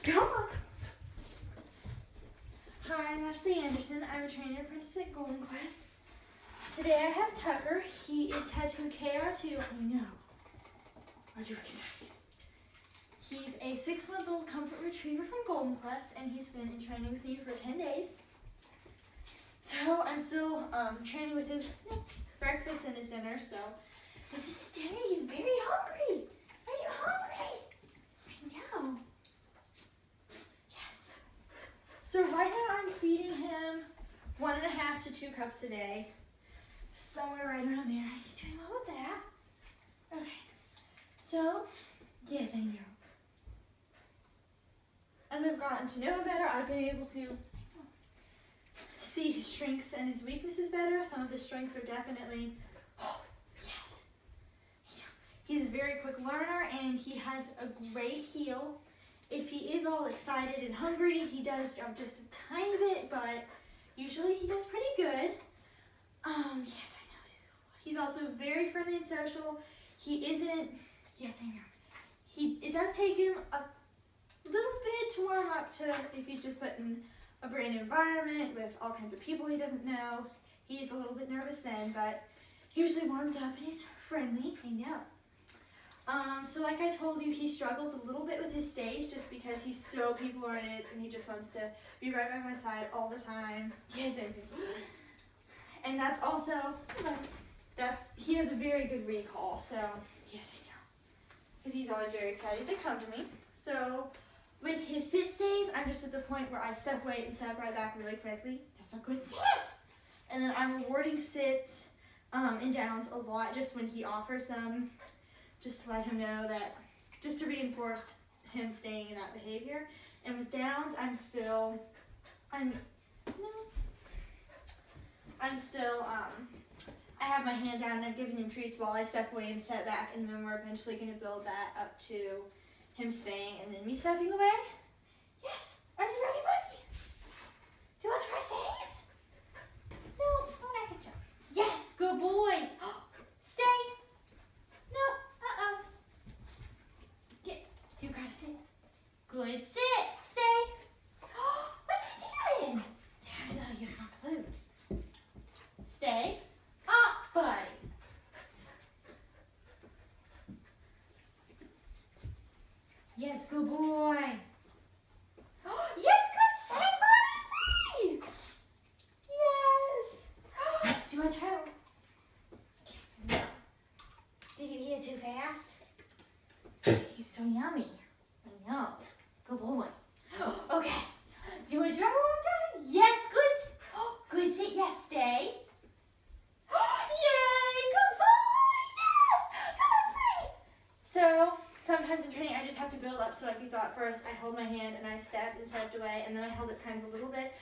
Come on. Hi, I'm Ashley Anderson. I'm a training apprentice at Golden Quest. Today I have Tucker. He is Tattoo KR2. I know. Aren't you excited? He's a 6-month-old comfort retriever from Golden Quest, and he's been in training with me for 10 days. So I'm still training with his breakfast and his dinner. So this is his dinner. He's very hungry. Are you hungry? I know. Yes. So right now I'm feeding him 1.5 to 2 cups a day. Somewhere right around there. He's doing well with that. Okay. So, yes, I know. As I've gotten to know him better, I've been able to see his strengths and his weaknesses better. Some of his strengths are definitely, yes. He's a very quick learner and he has a great heel. If he is all excited and hungry, he does jump just a tiny bit, but usually he does pretty good. Yes, I know. He's also very friendly and social. He isn't, yes, I know. It does take him a little bit to warm up to if he's just put in a brand new environment with all kinds of people he doesn't know. He's a little bit nervous then, but he usually warms up and he's friendly. I know. So like I told you, he struggles a little bit with his stays just because he's so people-oriented and he just wants to be right by my side all the time. Yes, I do. And that's also, he has a very good recall, so yes, I know. Because he's always very excited to come to me. So with his sit stays, I'm just at the point where I step away and step right back really quickly. That's a good sit. And then I'm rewarding sits and downs a lot just when he offers them, just to let him know that, just to reinforce him staying in that behavior. And with downs, I have my hand down and I'm giving him treats while I step away and step back, and then we're eventually going to build that up to him staying and then me stepping away. Yes. Are you ready, buddy? Do you want to try stays? No, I'm not going to jump. Yes, good boy. Stay. No, Get. You got to sit. Good sit. Stay. What are you doing? No, you have food. Stay. Up, buddy. Yes, good boy. Yes, good stay, buddy. Yes. Do you want to try it? Did you eat it too fast? He's so yummy. I know. Good boy. Okay. Do you want to try one more time? Yes, good. Good sit. Yes, stay. Yay! Good boy! Yes! Come on, free! So sometimes in training I just have to build up. So like you saw at first, I hold my hand and I stepped and stepped away, and then I held it kind of a little bit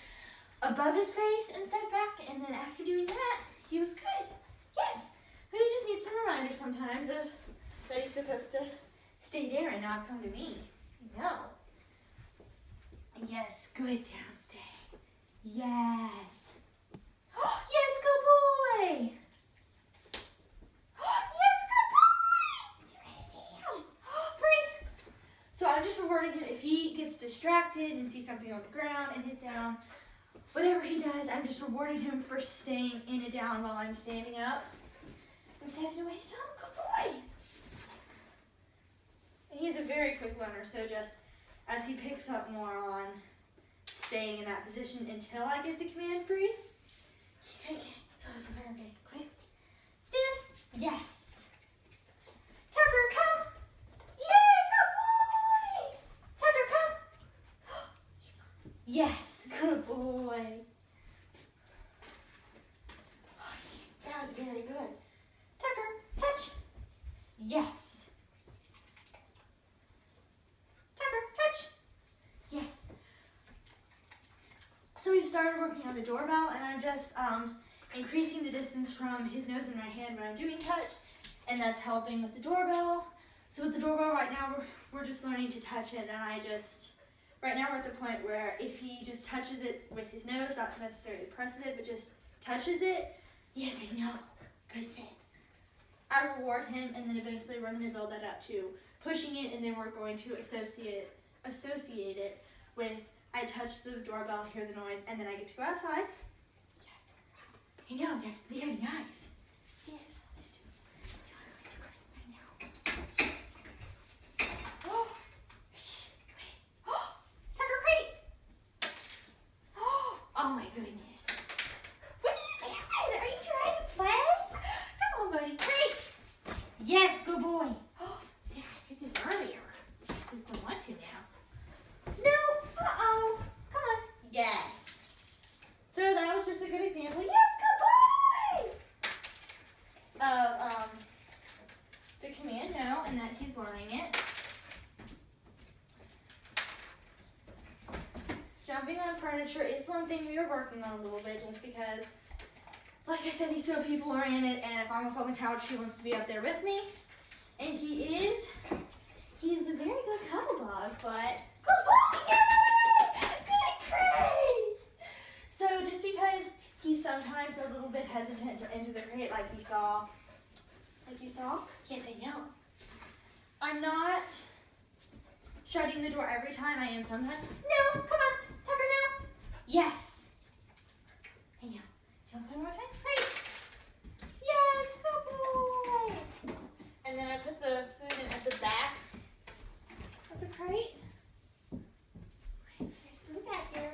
above his face and stepped back, and then after doing that, he was good. Yes! But he just needs some reminders sometimes of that he's supposed to stay there and not come to me. No. Yes, good down stay. Yes. Yes, good boy. Yes, good boy. You gotta see him. Free. So I'm just rewarding him if he gets distracted and sees something on the ground and he's down. Whatever he does, I'm just rewarding him for staying in a down while I'm standing up and stepping away some. Good boy. And he's a very quick learner, so just as he picks up more on staying in that position until I give the command free. Okay, quick. Stand. Yes. Tucker, come. Yay, good boy. Tucker, come. Yes, good boy. That was very good. Tucker, touch. Yes. Tucker, touch. Yes. So we've started working on the doorbell, and I'm just increasing the distance from his nose and my hand when I'm doing touch, and that's helping with the doorbell. So with the doorbell right now, we're just learning to touch it, and right now we're at the point where if he just touches it with his nose, not necessarily presses it, but just touches it, yes, I know, good sit. I reward him, and then eventually we're going to build that up to pushing it, and then we're going to associate associate it with I touch the doorbell, hear the noise, and then I get to go outside. I know, that's very nice. Yes, let's do it right now. Oh, Tucker Crate! Oh my goodness. What are you doing? Are you trying to play? Come on, buddy. Crate! Yes, good boy. Yeah, I did this earlier. Just don't want to now. No, uh-oh. Come on. Yes. So that was just a good example. Yes, good boy! Of the command no, and that he's learning it. Jumping on furniture is one thing we are working on a little bit just because, like I said, he's so people oriented, and if I'm up on the couch, he wants to be up there with me. And he's a very good cuddle bug, but good boy! Yay! Good crate! So just because he's sometimes a little bit hesitant to enter the crate like you saw, yes, I know. I'm not shutting the door every time. I am sometimes. No, come on, Tucker, no. Yes. I know. Jump one more time. Great. Yes, good boy. And then I put the food in at the back of the crate. There's food back here.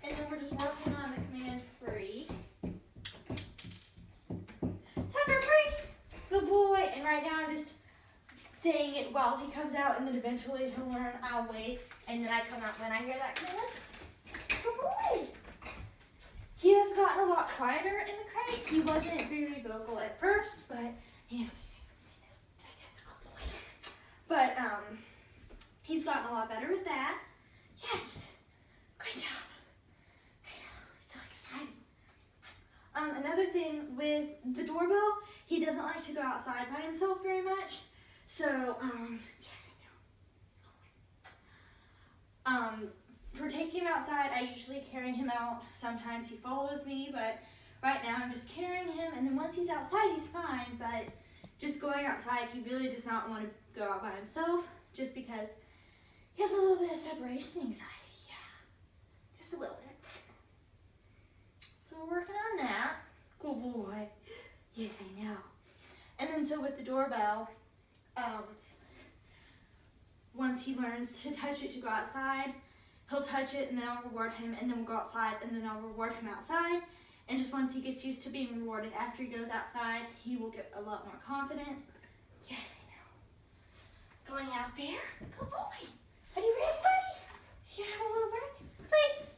And then we're just working on the command free. Tucker, free. Good boy. And right now I'm just saying it while he comes out, and then eventually he'll learn I'll wait, and then I come out when I hear that command. Good boy. He has gotten a lot quieter in the crate. He wasn't very vocal at first, but he's gotten a lot better with that. Yes, great job. So excited. Another thing with the doorbell, he doesn't like to go outside by himself very much. So, yes, I know. For taking him outside, I usually carry him out. Sometimes he follows me, but right now I'm just carrying him. And then once he's outside, he's fine. But just going outside, he really does not want to go out by himself just because he has a little bit of separation anxiety. Yeah, just a little bit. So we're working on that. Good boy. Yes, I know. And then so with the doorbell, once he learns to touch it to go outside, he'll touch it and then I'll reward him, and then we'll go outside and then I'll reward him outside. And just once he gets used to being rewarded after he goes outside, he will get a lot more confident. Yes, I know. Going out there. Good boy. Are you ready, buddy? You have a little break? Please.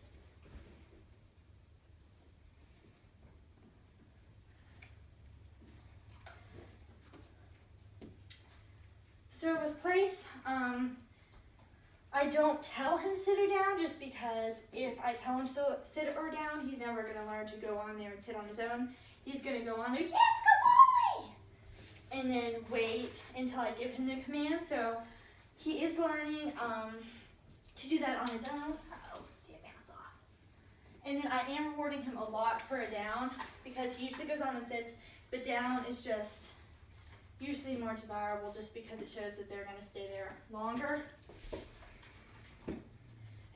So with Place, I don't tell him sit or down just because if I tell him so sit or down, he's never going to learn to go on there and sit on his own. He's going to go on there, yes, good boy! And then wait until I give him the command. So he is learning to do that on his own. Uh-oh, damn, mouse off. And then I am rewarding him a lot for a down because he usually goes on and sits, but down is just usually more desirable just because it shows that they're going to stay there longer.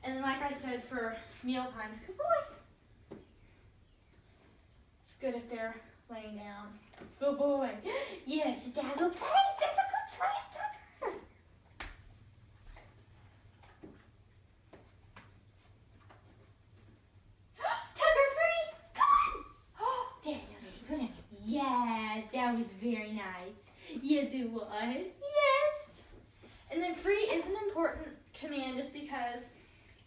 And then like I said, for meal times, good boy. It's good if they're laying down. Good boy. Yes, is that a good place? That's a good place, Tucker. Tucker free, come on. Daniel, there's food in it. Yes, that was very nice. Yes, it was. Yes. And then free is an important command just because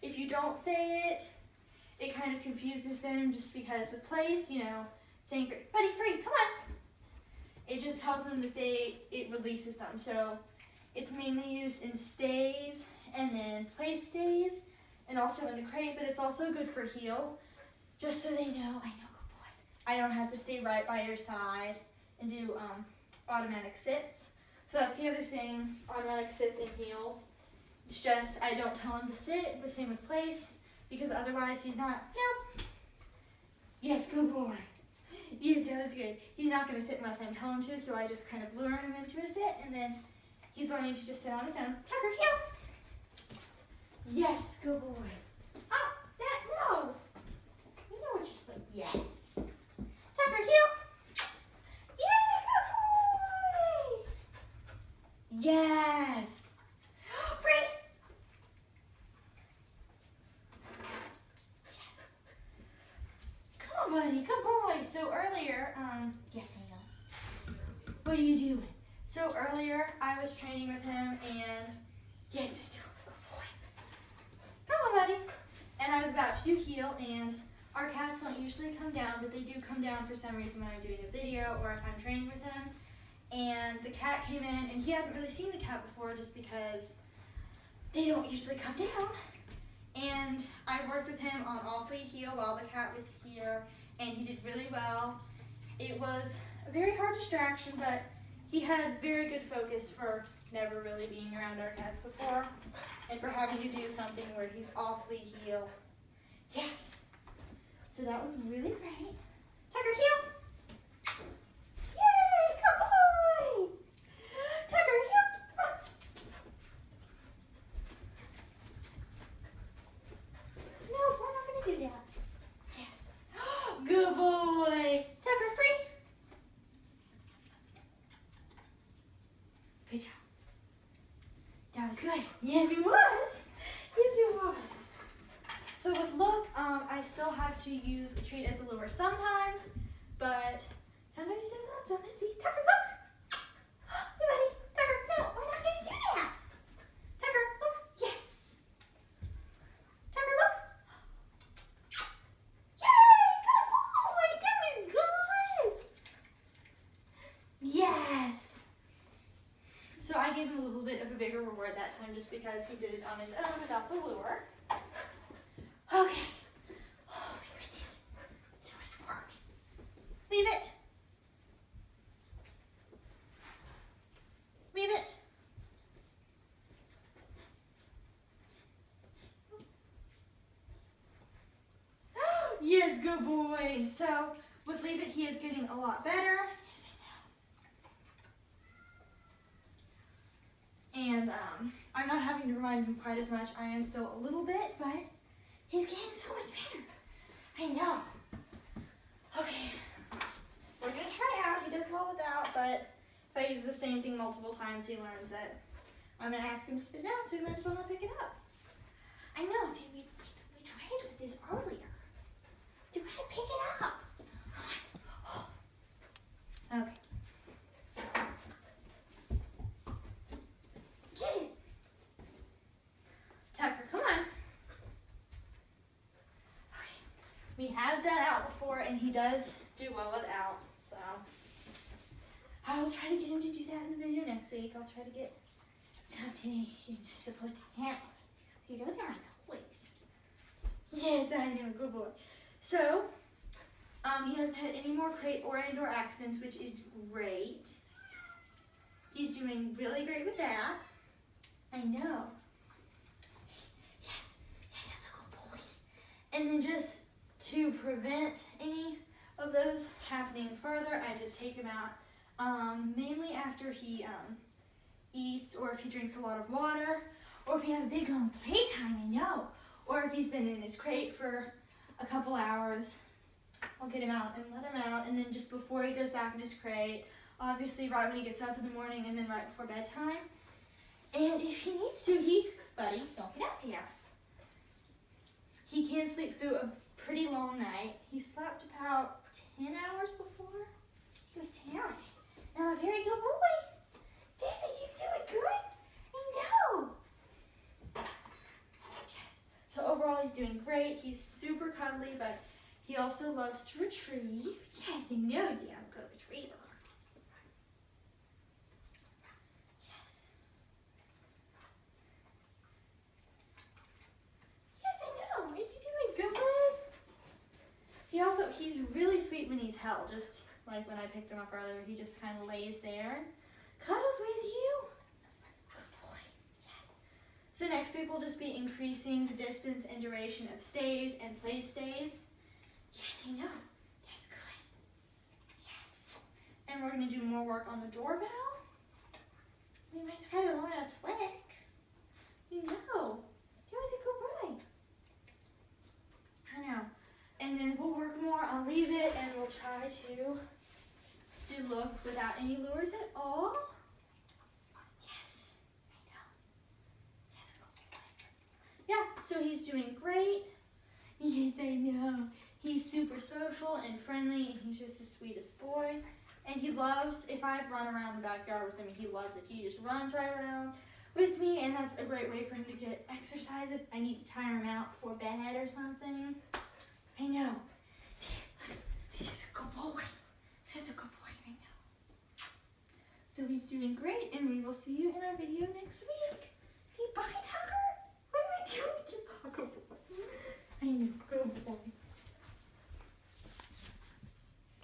if you don't say it, it kind of confuses them just because with Place, you know, saying, buddy, free, come on. It just tells them that it releases them. So it's mainly used in stays and then Place stays and also in the crate, but it's also good for heel, just so they know, I know, good boy. I don't have to stay right by your side and do automatic sits. So that's the other thing, automatic sits and heels. It's just, I don't tell him to sit, the same with Place, because otherwise he's not, nope. Yes, good boy. Yes, that was good. He's not going to sit unless I'm telling him to, so I just kind of lure him into a sit, and then He's learning to just sit on his own. Tucker, heel. Yes, good boy. Oh, that, no. You know what you're supposed to, yes. Tucker, heel. Yay, good boy. Yes. Free. Yes. Come on, buddy, good boy. So earlier, yes, I know. What are you doing? So earlier, I was training with him, and yes, good boy. Come on, buddy. And I was about to do heel, and our cats don't usually come down, but they do come down for some reason when I'm doing a video or if I'm training with him. And the cat came in, and he hadn't really seen the cat before just because they don't usually come down. And I worked with him on off-lead heel while the cat was here, and he did really well. It was a very hard distraction, but he had very good focus for never really being around our cats before, and for having to do something where he's off-lead heel. Yes. So that was really great. Tucker, heel. Yay, good boy. Tucker, heel. No, we're not going to do that. Yes. Good boy. Tucker, free. Good job. That was good. Yes, it was. Yes, it was. So with Look, I still have to use a treat as a lure sometimes, but sometimes he does not. So let's see. Tucker, look. Hey, buddy. Tucker, no, we're not going to do that. Tucker, look. Yes. Tucker, look. Yay, good boy. That was good. Yes. So I gave him a little bit of a bigger reward that time just because he did it on his own without the lure. Okay. Oh, we did so much work. Leave it. Leave it. Yes, good boy. So with Leave It, he is getting a lot better. Yes, I know. And I'm not having to remind him quite as much. I am still a little bit, but he's getting so much better. I know. Okay. We're going to try out. He does well without, but if I use the same thing multiple times, he learns that I'm going to ask him to spit it out, so he might as well not pick it up. I know. See, we trained with this earlier. You got to pick it up. Come on. Okay. Get it. Tucker, come on. Okay. We have done out before, and he does do well with out, so I will try to get him to do that in the video next week. I'll try to get something you're supposed to have. He doesn't like toys. Yes, I know, good boy. So, he hasn't had any more crate or indoor accidents, which is great. He's doing really great with that. I know. Yes, that's a good boy. And then just to prevent any of those happening further, I just take him out mainly after he eats, or if he drinks a lot of water, or if he has a big long playtime, I know. Or if he's been in his crate for a couple hours, I'll get him out and let him out. And then just before he goes back in his crate, obviously right when he gets up in the morning, and then right before bedtime. And if he needs to, buddy, don't get out there. He can sleep through a pretty long night. He slept about 10 hours before. He was 10 hours. Now, a very good boy. Daisy, you doing good? I know. Yes. So overall, he's doing great. He's super cuddly, but he also loves to retrieve. Yes, I know, yeah, I'm a good retriever. Yes. Yes, I know. Are you doing good? He's really sweet when he's held. Just like when I picked him up earlier, he just kind of lays there and cuddles with you. Good boy. Yes. So next week we'll just be increasing the distance and duration of stays and play stays. Yes, I know. That's good. Yes. And we're going to do more work on the doorbell. We might try to learn a trick. You know. He was a good boy. I know. And then we'll work more. I'll leave it and we'll try to do look without any lures at all. Yes, I know. Yes, a good boy. Yeah, so he's doing great. Yes, I know. He's super social and friendly, and he's just the sweetest boy. And he loves, if I run around the backyard with him, he loves it. He just runs right around with me, and that's a great way for him to get exercise if I need to tire him out before bed or something. I know. He's just a good boy. Such a good boy, I know. So he's doing great, and we will see you in our video next week. Hey, bye, Tucker. What are we doing with your Tucker boy? I know, good boy.